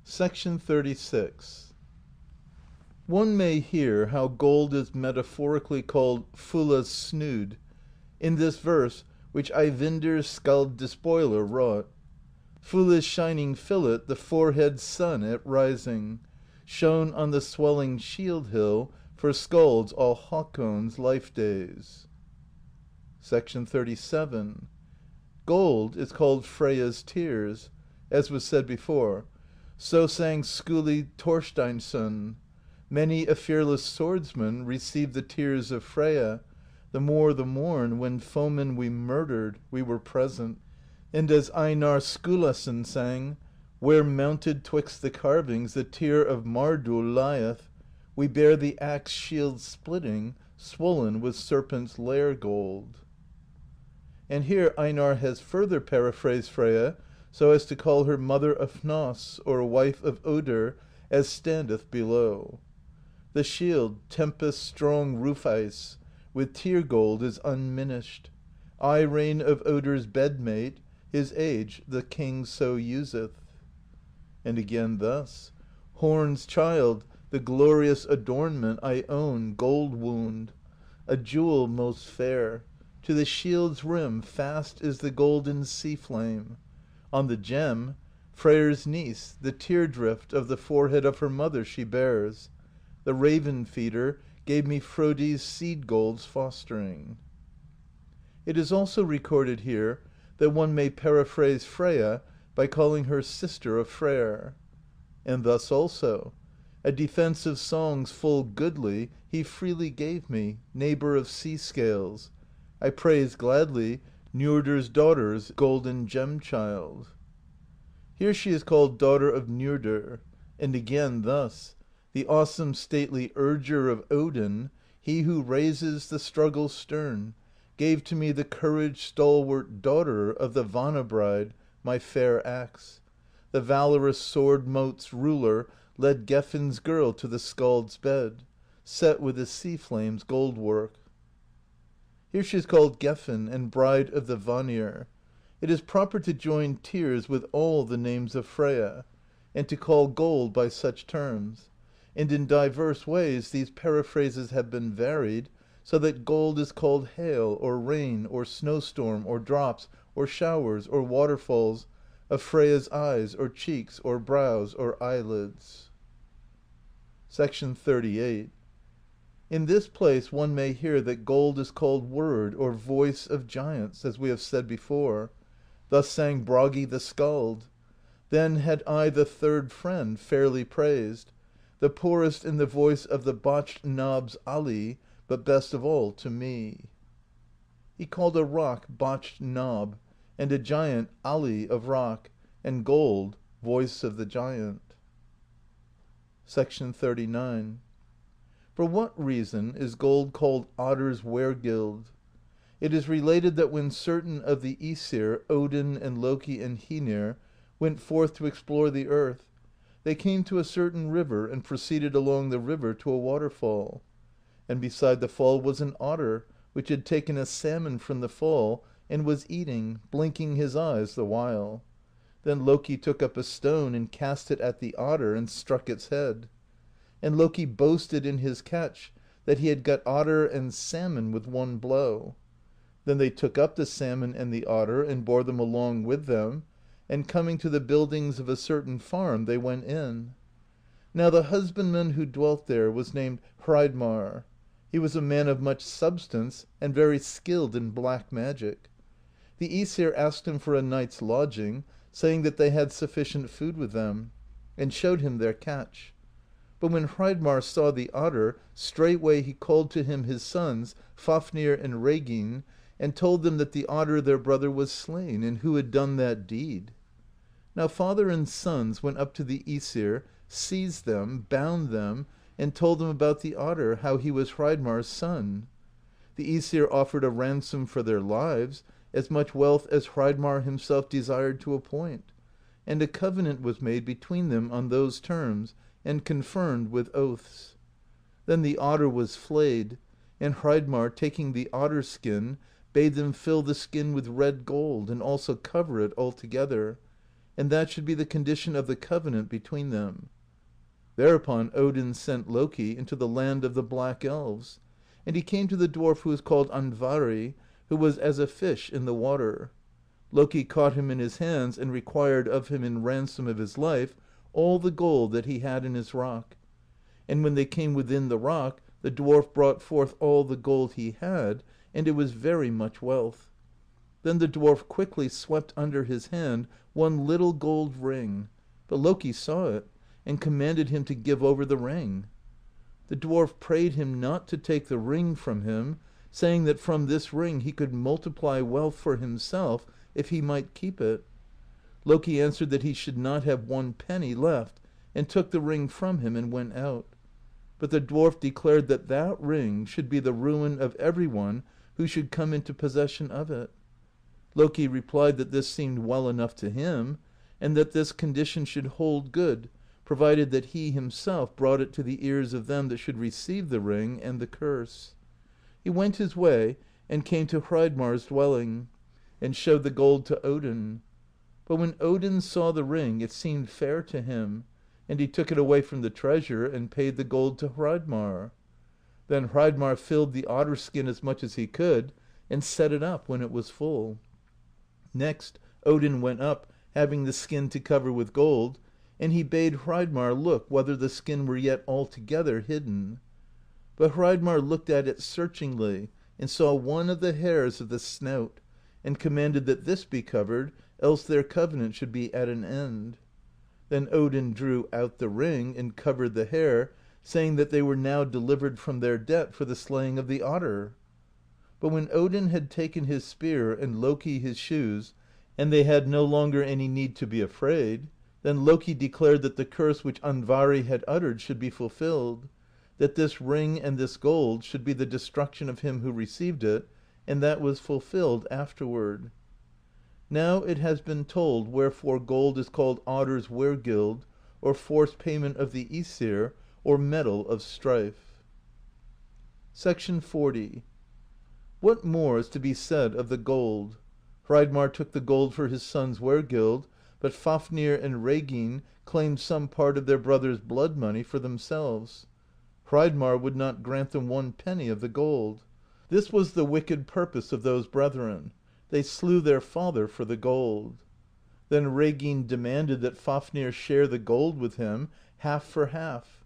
36. One may hear how gold is metaphorically called fulla's snood in this verse which Eyvindr's Skald Despoiler wrought. Fulla's shining fillet the forehead's sun at rising shone on the swelling shield hill for skalds all Hakon's life days. 37. Gold is called Freyja's tears, as was said before. So sang Skuli Thorsteinsson. Many a fearless swordsman received the tears of Freyja, the morn when foemen we murdered, we were present. And as Einar Skulason sang, where mounted 'twixt the carvings the tear of Mardul lieth, we bear the axe shield splitting, swollen with serpent's lair gold. And here Einar has further paraphrased Freyja so as to call her mother of Hnoss, or wife of Odr, as standeth below. The shield, tempest strong roof ice, with tear gold is unminished. Eye-rain of Odr's bedmate, his age the king so useth. And again thus: Horn's child, the glorious adornment I own, gold wound, a jewel most fair. To the shield's rim fast is the golden sea-flame. On the gem, Freyr's niece, the tear-drift of the forehead of her mother she bears. The raven-feeder gave me Frodi's seed-gold's fostering. It is also recorded here that one may paraphrase Freyja by calling her sister of Freyr. And thus also: a defence of songs full goodly he freely gave me, neighbour of sea-scales. I praise gladly Njordr's daughter's golden gem-child. Here she is called daughter of Njordr, and again thus: the awesome stately urger of Odin, he who raises the struggle stern, gave to me the courage stalwart daughter of the Vana bride, my fair axe. The valorous sword mote's ruler led Gefin's girl to the skald's bed, set with the sea flame's gold work. Here she is called Gefin, and bride of the Vanir. It is proper to join tears with all the names of Freyja, and to call gold by such terms, and in diverse ways these paraphrases have been varied, so that gold is called hail, or rain, or snowstorm, or drops, or showers, or waterfalls of Freyja's eyes, or cheeks, or brows, or eyelids. 38. In this place one may hear that gold is called word or voice of giants, as we have said before. Thus sang Bragi the Skald: Then had I the third friend fairly praised, the poorest in the voice of the botched knob's Ali, but best of all to me. He called a rock Botched Knob, and a giant Ali of Rock, and gold Voice of the Giant. 39. For what reason is gold called Otter's Wergild? It is related that when certain of the ^sir, Odin and Loki and Hymir, went forth to explore the earth, they came to a certain river and proceeded along the river to a waterfall. And beside the fall was an otter, which had taken a salmon from the fall, and was eating, blinking his eyes the while. Then Loki took up a stone and cast it at the otter, and struck its head. And Loki boasted in his catch that he had got otter and salmon with one blow. Then they took up the salmon and the otter, and bore them along with them, and coming to the buildings of a certain farm, they went in. Now the husbandman who dwelt there was named Hreidmar. He was a man of much substance, and very skilled in black magic. The ^sir asked him for a night's lodging, saying that they had sufficient food with them, and showed him their catch. But when Hreidmar saw the otter, straightway he called to him his sons, Fafnir and Reginn, and told them that the otter their brother was slain, and who had done that deed. Now father and sons went up to the ^sir, seized them, bound them, and told them about the otter, how he was Hreidmar's son. The ^sir offered a ransom for their lives, as much wealth as Hreidmar himself desired to appoint, and a covenant was made between them on those terms, and confirmed with oaths. Then the otter was flayed, and Hreidmar, taking the otter skin, bade them fill the skin with red gold, and also cover it altogether, and that should be the condition of the covenant between them. Thereupon Odin sent Loki into the land of the Black Elves, and he came to the dwarf who was called Andvari, who was as a fish in the water. Loki caught him in his hands and required of him in ransom of his life all the gold that he had in his rock. And when they came within the rock, the dwarf brought forth all the gold he had, and it was very much wealth. Then the dwarf quickly swept under his hand one little gold ring, but Loki saw it, and commanded him to give over the ring. The dwarf prayed him not to take the ring from him, saying that from this ring he could multiply wealth for himself if he might keep it. Loki answered that he should not have one penny left, and took the ring from him and went out. But the dwarf declared that that ring should be the ruin of every one who should come into possession of it. Loki replied that this seemed well enough to him, and that this condition should hold good, provided that he himself brought it to the ears of them that should receive the ring and the curse. He went his way, and came to Hreidmarr's dwelling, and showed the gold to Odin. But when Odin saw the ring, it seemed fair to him, and he took it away from the treasure, and paid the gold to Hreidmarr. Then Hreidmarr filled the otter skin as much as he could, and set it up when it was full. Next Odin went up, having the skin to cover with gold, and he bade Hreidmarr look whether the skin were yet altogether hidden. But Hreidmarr looked at it searchingly, and saw one of the hairs of the snout, and commanded that this be covered, else their covenant should be at an end. Then Odin drew out the ring, and covered the hair, saying that they were now delivered from their debt for the slaying of the otter. But when Odin had taken his spear, and Loki his shoes, and they had no longer any need to be afraid, then Loki declared that the curse which Andvari had uttered should be fulfilled, that this ring and this gold should be the destruction of him who received it, and that was fulfilled afterward. Now it has been told wherefore gold is called Otter's Wergild, or forced payment of the Aesir, or metal of strife. 40. What more is to be said of the gold? Hreidmarr took the gold for his son's Wergild, but Fafnir and Reginn claimed some part of their brother's blood money for themselves. Hreidmarr would not grant them one penny of the gold. This was the wicked purpose of those brethren. They slew their father for the gold. Then Reginn demanded that Fafnir share the gold with him, half for half.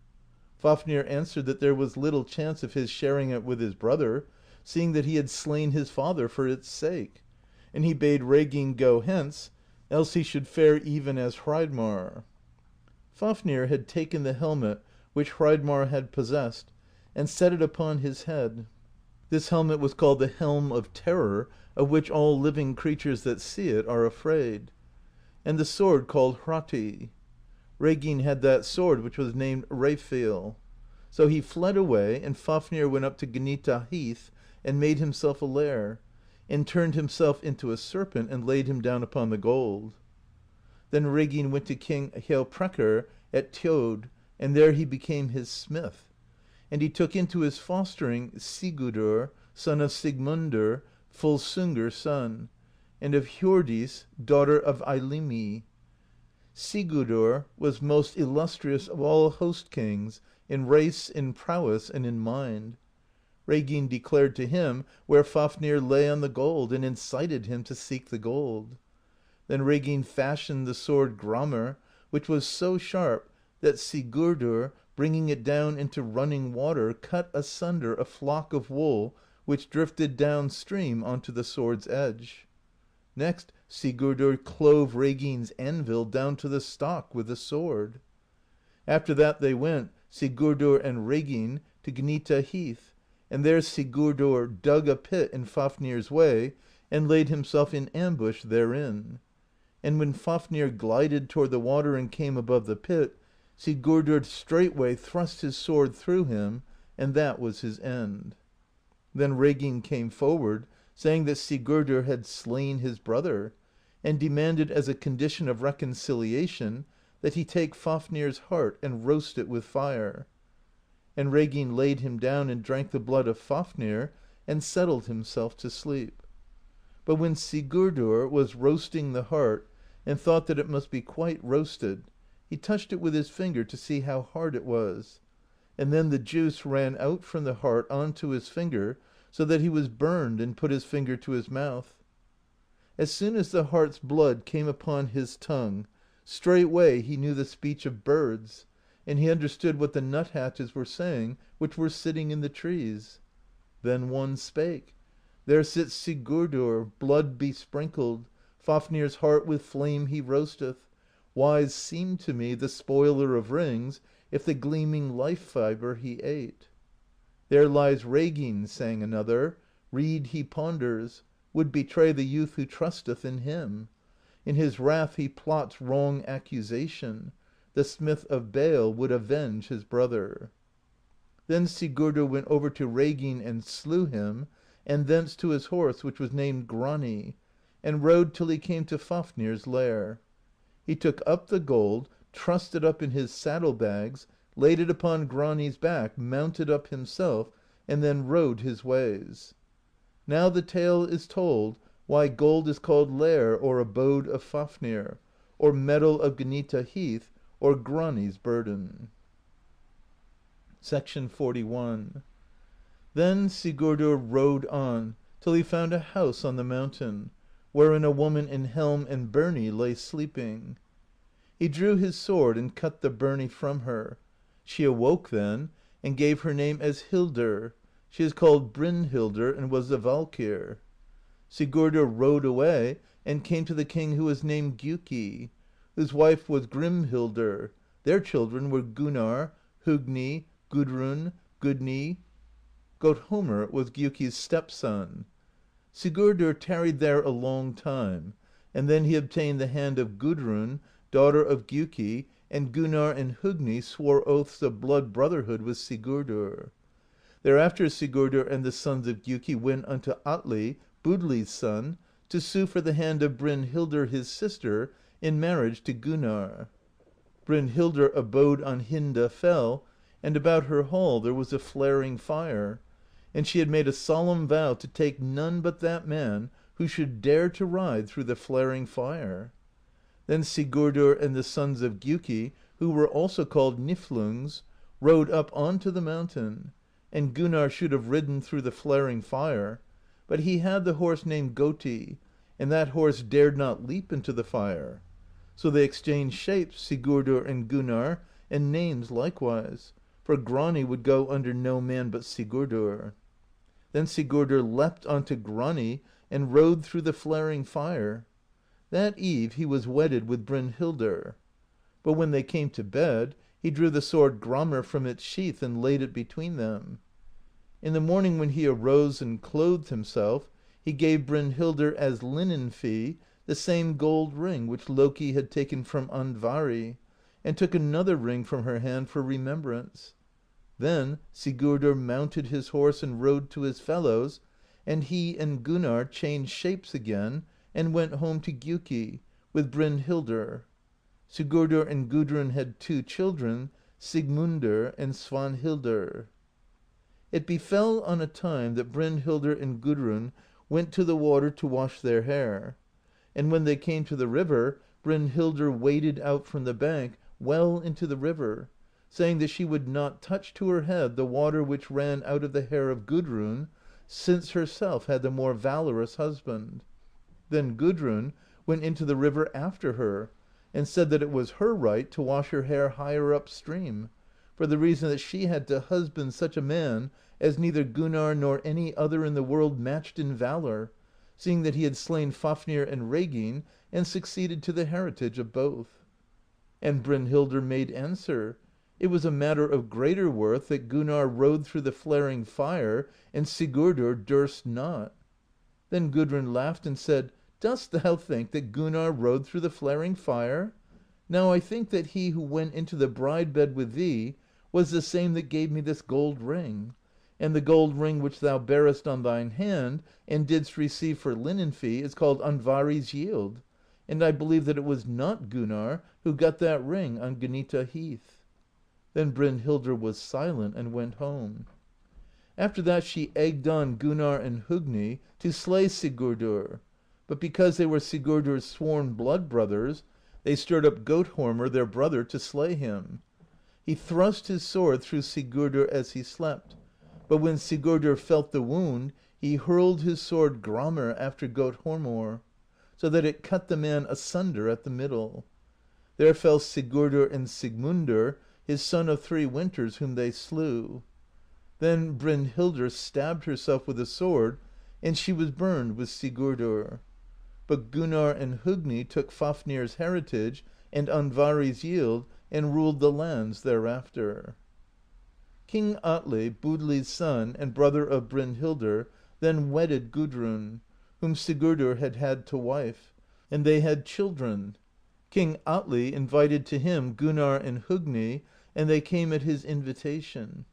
Fafnir answered that there was little chance of his sharing it with his brother, seeing that he had slain his father for its sake, and he bade Reginn go hence, else he should fare even as Hreidmarr. Fafnir had taken the helmet which Hreidmarr had possessed, and set it upon his head. This helmet was called the Helm of Terror, of which all living creatures that see it are afraid, and the sword called Hrati. Reginn had that sword which was named Refill. So he fled away, and Fafnir went up to Gnita Heath, and made himself a lair, and turned himself into a serpent, and laid him down upon the gold. Then Reginn went to King Hjalprekr at Tjod, and there he became his smith. And he took into his fostering Sigurdur, son of Sigmundr, Volsungr's son, and of Hjordis, daughter of Eylimi. Sigurdur was most illustrious of all host kings, in race, in prowess, and in mind. Reginn declared to him where Fafnir lay on the gold, and incited him to seek the gold. Then Reginn fashioned the sword Gramr, which was so sharp that Sigurdur, bringing it down into running water, cut asunder a flock of wool which drifted downstream onto the sword's edge. Next Sigurdur clove Reginn's anvil down to the stock with the sword. After that they went, Sigurdur and Reginn, to Gnita Heath, and there Sigurdur dug a pit in Fafnir's way, and laid himself in ambush therein. And when Fafnir glided toward the water and came above the pit, Sigurdur straightway thrust his sword through him, and that was his end. Then Reginn came forward, saying that Sigurdur had slain his brother, and demanded as a condition of reconciliation that he take Fafnir's heart and roast it with fire. And Reginn laid him down and drank the blood of Fafnir, and settled himself to sleep. But when Sigurdur was roasting the heart, and thought that it must be quite roasted. He touched it with his finger to see how hard it was, and then the juice ran out from the heart on to his finger, so that he was burned and put his finger to his mouth. As soon as the heart's blood came upon his tongue, straightway he knew the speech of birds, and he understood what the nuthatches were saying, which were sitting in the trees. Then one spake: "There sits Sigurdr, blood besprinkled, Fafnir's heart with flame he roasteth. Wise seemed to me the spoiler of rings, if the gleaming life-fibre he ate." "There lies Reginn," sang another, "rede he ponders, would betray the youth who trusteth in him. In his wrath he plots wrong accusation, the smith of bale would avenge his brother." Then Sigurdr went over to Reginn and slew him, and thence to his horse, which was named Grani, and rode till he came to Fafnir's lair. He took up the gold, trussed it up in his saddle bags, laid it upon Grani's back, mounted up himself, and then rode his ways. Now the tale is told why gold is called lair or abode of Fafnir, or metal of Gnita Heath, or Grani's burden. 41. Then Sigurdr rode on till he found a house on the mountain, wherein a woman in helm and byrnie lay sleeping. He drew his sword and cut the byrnie from her. She awoke then, and gave her name as Hildr. She is called Brynhildr, and was a Valkyr. Sigurdr rode away, and came to the king who was named Gjuki, whose wife was Grimhildr. Their children were Gunnar, Hugni, Gudrun, Gudni. Gotthomr was Gjuki's stepson. Sigurdr tarried there a long time, and then he obtained the hand of Gudrun, daughter of Gjuki, and Gunnar and Hugni swore oaths of blood brotherhood with Sigurdr. Thereafter Sigurdr and the sons of Gjuki went unto Atli, Budli's son, to sue for the hand of Brynhildr his sister in marriage to Gunnar. Brynhildr abode on Hinda fell, and about her hall there was a flaring fire, and she had made a solemn vow to take none but that man who should dare to ride through the flaring fire. Then Sigurdr and the sons of Gjuki, who were also called Niflungs, rode up onto the mountain, and Gunnar should have ridden through the flaring fire, but he had the horse named Goti, and that horse dared not leap into the fire. So they exchanged shapes, Sigurdr and Gunnar, and names likewise, for Grani would go under no man but Sigurdr. Then Sigurdr leapt onto Grani and rode through the flaring fire. That eve he was wedded with Brynhildr. But when they came to bed, he drew the sword Gramr from its sheath and laid it between them. In the morning when he arose and clothed himself, he gave Brynhildr as linen fee the same gold ring which Loki had taken from Andvari, and took another ring from her hand for remembrance. Then Sigurdr mounted his horse and rode to his fellows, and he and Gunnar changed shapes again and went home to Gjuki with Brynhildr. Sigurdr and Gudrun had 2 children, Sigmundr and Svanhildr. It befell on a time that Brynhildr and Gudrun went to the water to wash their hair, and when they came to the river, Brynhildr waded out from the bank well into the river, saying that she would not touch to her head the water which ran out of the hair of Gudrun, since herself had the more valorous husband. Then Gudrun went into the river after her, and said that it was her right to wash her hair higher upstream, for the reason that she had to husband such a man as neither Gunnar nor any other in the world matched in valor, seeing that he had slain Fafnir and Reginn, and succeeded to the heritage of both. And Brynhildr made answer: it was a matter of greater worth that Gunnar rode through the flaring fire, and Sigurdr durst not. Then Gudrun laughed and said: "Dost thou think that Gunnar rode through the flaring fire? Now I think that he who went into the bride bed with thee was the same that gave me this gold ring, and the gold ring which thou bearest on thine hand and didst receive for linen fee is called Andvari's Yield, and I believe that it was not Gunnar who got that ring on Gnita Heath." Then Brynhildr was silent and went home. After that she egged on Gunnar and Hugni to slay Sigurdr, but because they were Sigurdr's sworn blood brothers, they stirred up Gotthormr their brother to slay him. He thrust his sword through Sigurdr as he slept, but when Sigurdr felt the wound, he hurled his sword Gramr after Gotthormr, so that it cut the man asunder at the middle. There fell Sigurdr and Sigmundr, his son of 3 winters, whom they slew. Then Brynhildr stabbed herself with a sword, and she was burned with Sigurdr. But Gunnarr and Hogni took Fafnir's heritage and Andvari's yield, and ruled the lands thereafter. King Atli, Budli's son and brother of Brynhildr, then wedded Gudrun, whom Sigurdr had had to wife, and they had children. King Atli invited to him Gunnarr and Hogni, and they came at his invitation.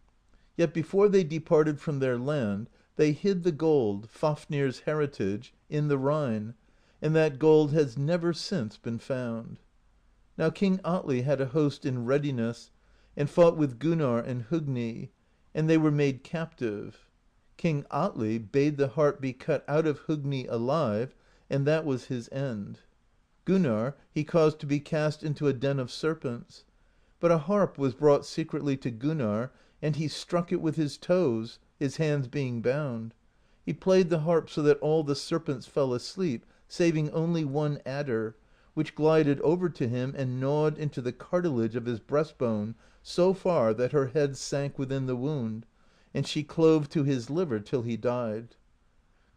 Yet before they departed from their land, they hid the gold, Fafnir's heritage, in the Rhine, and that gold has never since been found. Now King Atli had a host in readiness, and fought with Gunnarr and Hogni, and they were made captive. King Atli bade the heart be cut out of Hogni alive, and that was his end. Gunnarr he caused to be cast into a den of serpents. But a harp was brought secretly to Gunnarr, and he struck it with his toes, his hands being bound. He played the harp so that all the serpents fell asleep, saving only one adder, which glided over to him and gnawed into the cartilage of his breastbone so far that her head sank within the wound, and she clove to his liver till he died.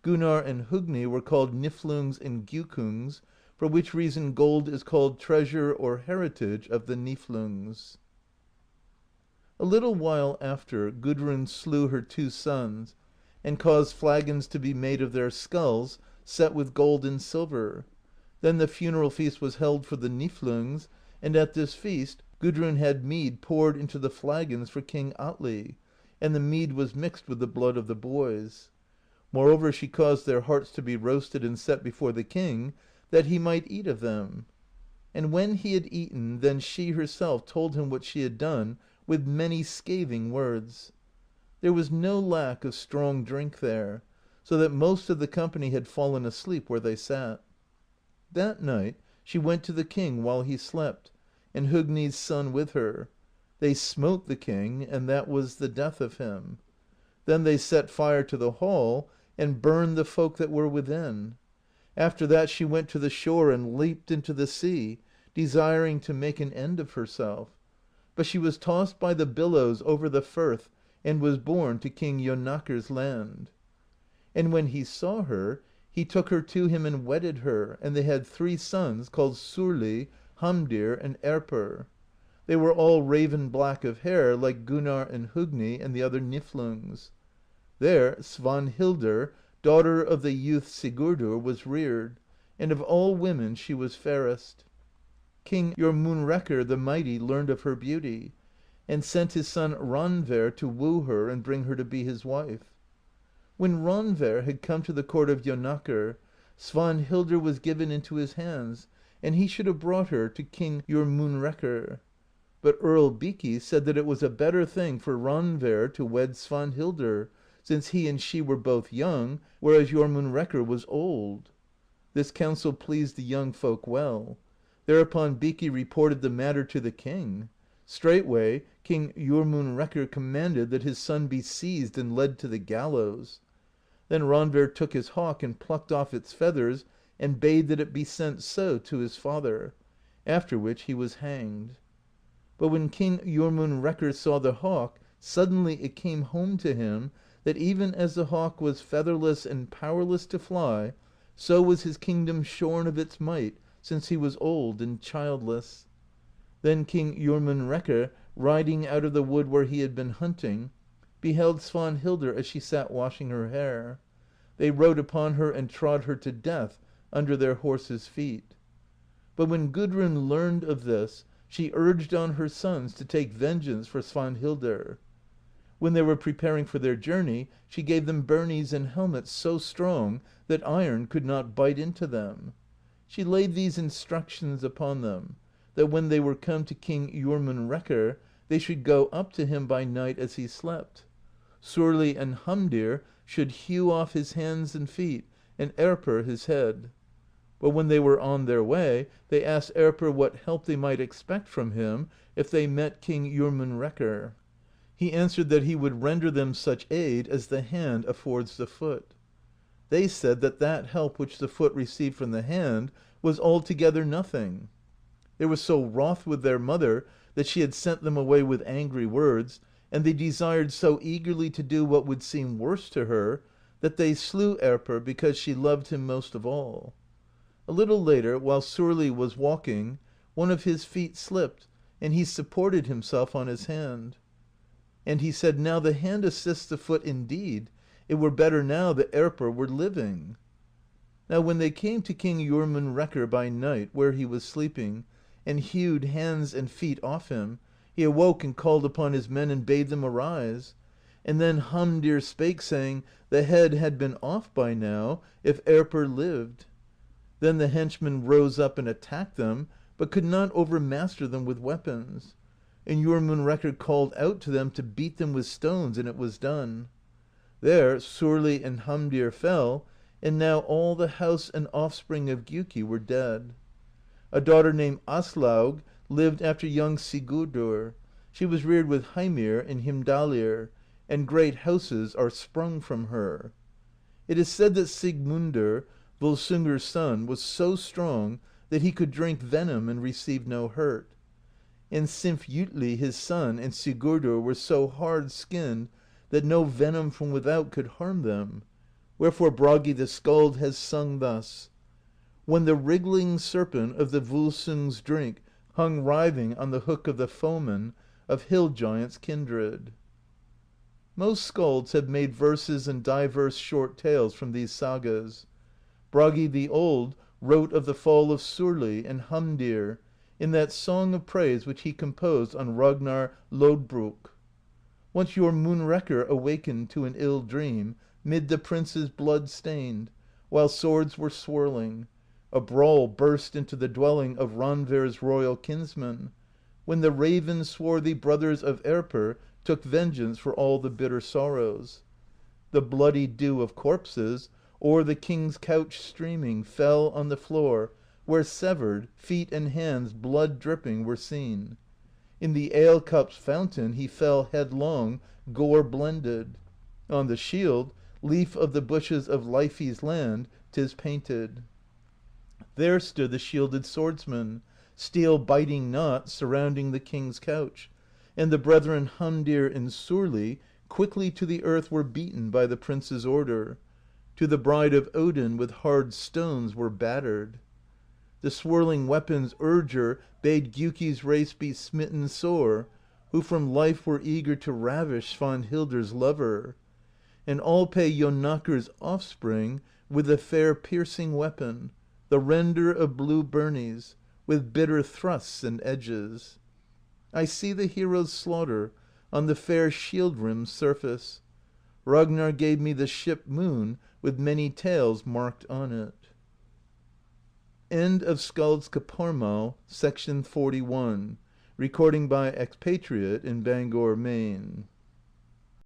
Gunnarr and Hogni were called Niflungs and Gjukungs, for which reason gold is called treasure or heritage of the Niflungs. A little while after, Gudrun slew her 2 sons, and caused flagons to be made of their skulls, set with gold and silver. Then the funeral feast was held for the Niflungs, and at this feast Gudrun had mead poured into the flagons for King Atli, and the mead was mixed with the blood of the boys. Moreover, she caused their hearts to be roasted and set before the king, that he might eat of them. And when he had eaten, then she herself told him what she had done, with many scathing words. There was no lack of strong drink there, so that most of the company had fallen asleep where they sat. That night she went to the king while he slept, and Hogni's son with her. They smote the king, and that was the death of him. Then they set fire to the hall, and burned the folk that were within. After that she went to the shore and leaped into the sea, desiring to make an end of herself. But she was tossed by the billows over the firth, and was borne to King Jonakr's land. And when he saw her, he took her to him and wedded her, and they had 3 sons, called Sorli, Hamdir, and Erpr. They were all raven black of hair, like Gunnarr and Hogni and the other Niflungs. There Svanhildr, daughter of the youth Sigurdr, was reared, and of all women she was fairest. King Jormunrekkr the Mighty learned of her beauty, and sent his son Randver to woo her and bring her to be his wife. When Randver had come to the court of Jonakr, Svanhildr was given into his hands, and he should have brought her to King Jormunrekkr. But Earl Biki said that it was a better thing for Randver to wed Svanhildr, since he and she were both young, whereas Jormunrekkr was old. This counsel pleased the young folk well. Thereupon Biki reported the matter to the king. Straightway King Jormunrekkr commanded that his son be seized and led to the gallows. Then Randver took his hawk and plucked off its feathers, and bade that it be sent so to his father, after which he was hanged. But when King Jormunrekkr saw the hawk, suddenly it came home to him that even as the hawk was featherless and powerless to fly, so was his kingdom shorn of its might, since he was old and childless. Then King Jormunrekkr, riding out of the wood where he had been hunting, beheld Svanhildr as she sat washing her hair. They rode upon her and trod her to death under their horses' feet. But when Gudrun learned of this, she urged on her sons to take vengeance for Svanhildr. When they were preparing for their journey, she gave them byrnies and helmets so strong that iron could not bite into them. She laid these instructions upon them, that when they were come to King Jormunrekkr, they should go up to him by night as he slept. Sorli and Hamdir should hew off his hands and feet, and Erpr his head. But when they were on their way, they asked Erpr what help they might expect from him if they met King Jormunrekkr. He answered that he would render them such aid as the hand affords the foot. They said that that help which the foot received from the hand was altogether nothing. They were so wroth with their mother that she had sent them away with angry words, and they desired so eagerly to do what would seem worse to her, that they slew Erpr because she loved him most of all. A little later, while Sorli was walking, one of his feet slipped, and he supported himself on his hand. And he said, "Now the hand assists the foot indeed. It were better now that Erpr were living." Now when they came to King Jormunrekkr by night, where he was sleeping, and hewed hands and feet off him, he awoke and called upon his men and bade them arise. And then Hamdir spake, saying, "The head had been off by now, if Erpr lived." Then the henchmen rose up and attacked them, but could not overmaster them with weapons. And Jormunrekkr called out to them to beat them with stones, and it was done. There Sorli and Hamdir fell, and now all the house and offspring of Gjuki were dead. A daughter named Aslaug lived after young Sigurdur. She was reared with Heimir and Himdalir, and great houses are sprung from her. It is said that Sigmundr, Volsungr's son, was so strong that he could drink venom and receive no hurt. And Sinfjutli his son and Sigurdur were so hard-skinned that no venom from without could harm them. Wherefore Bragi the skald has sung thus: When the wriggling serpent of the Volsung's drink hung writhing on the hook of the foeman of Hill Giants' kindred. Most skalds have made verses and diverse short tales from these sagas. Bragi the Old wrote of the fall of Sorli and Hamdir in that song of praise which he composed on Ragnar Lodbrok. Once Jormunrekkr awakened to an ill dream, mid the princes blood-stained, while swords were swirling. A brawl burst into the dwelling of Randver's royal kinsmen, when the raven-swarthy brothers of Erpr took vengeance for all the bitter sorrows. The bloody dew of corpses, o'er the king's couch streaming, fell on the floor, where severed, feet and hands blood-dripping were seen. In the ale-cup's fountain he fell headlong, gore-blended. On the shield, leaf of the bushes of Leifi's land, 'tis painted. There stood the shielded swordsman, steel biting not, surrounding the king's couch, and the brethren Hamdir and Sorli quickly to the earth were beaten by the prince's order. To the bride of Odin with hard stones were battered. The swirling weapons Urgr bade Gjuki's race be smitten sore, who from life were eager to ravish Svanhildr's lover. And Alpe Jonakr's offspring with the fair piercing weapon, the render of blue birnies, with bitter thrusts and edges. I see the heroes' slaughter on the fair shield-rim's surface. Ragnar gave me the ship Moon with many tales marked on it. End of Skaldska Parmal, Section 41. Recording by Expatriate in Bangor, Maine.